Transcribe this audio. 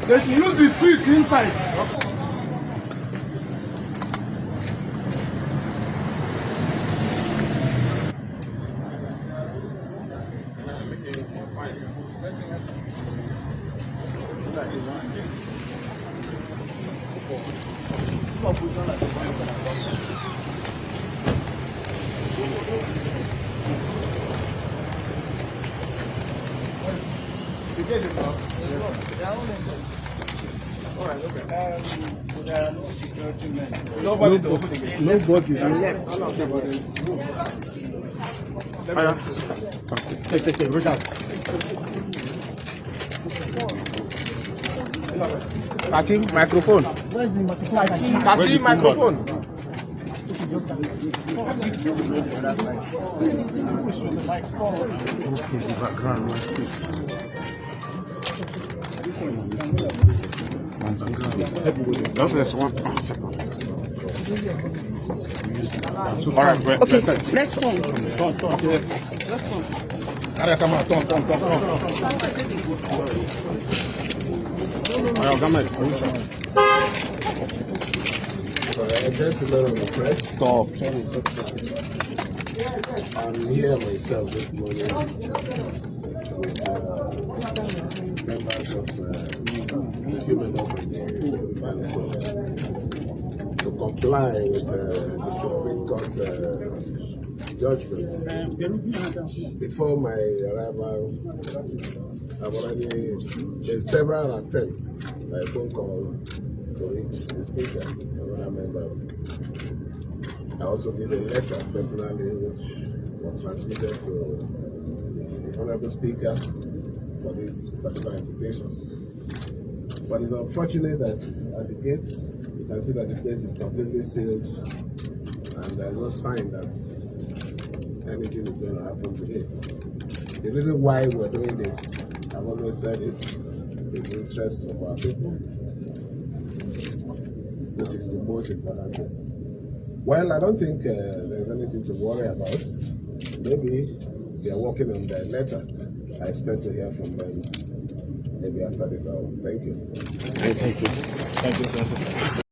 They should use the street inside. There are no security men. Nobody to open the gate. Nobody. Take, bring out. Catching microphone. Where's the microphone? Catching microphone. Okay, the background. Just this one. All right, great. Okay, let's go. Turn. Let's go. Come on, turn. Gentlemen of the press, Stop. I'm here myself this morning with members of the few members of the council to comply with the Supreme Court judgment. Before my arrival, there's several attempts by phone call to reach the Speaker and other members. I also did a letter personally which was transmitted to the Honorable Speaker for this particular invitation. But it's unfortunate that at the gate, you can see that the place is completely sealed and there's no sign that anything is going to happen today. The reason why we're doing this, I've always said it, in the interests of our people, which is the most important thing. Well, I don't think there's anything to worry about. Maybe they are working on their letter. I expect to hear from them maybe after this hour. Thank you. Thank you.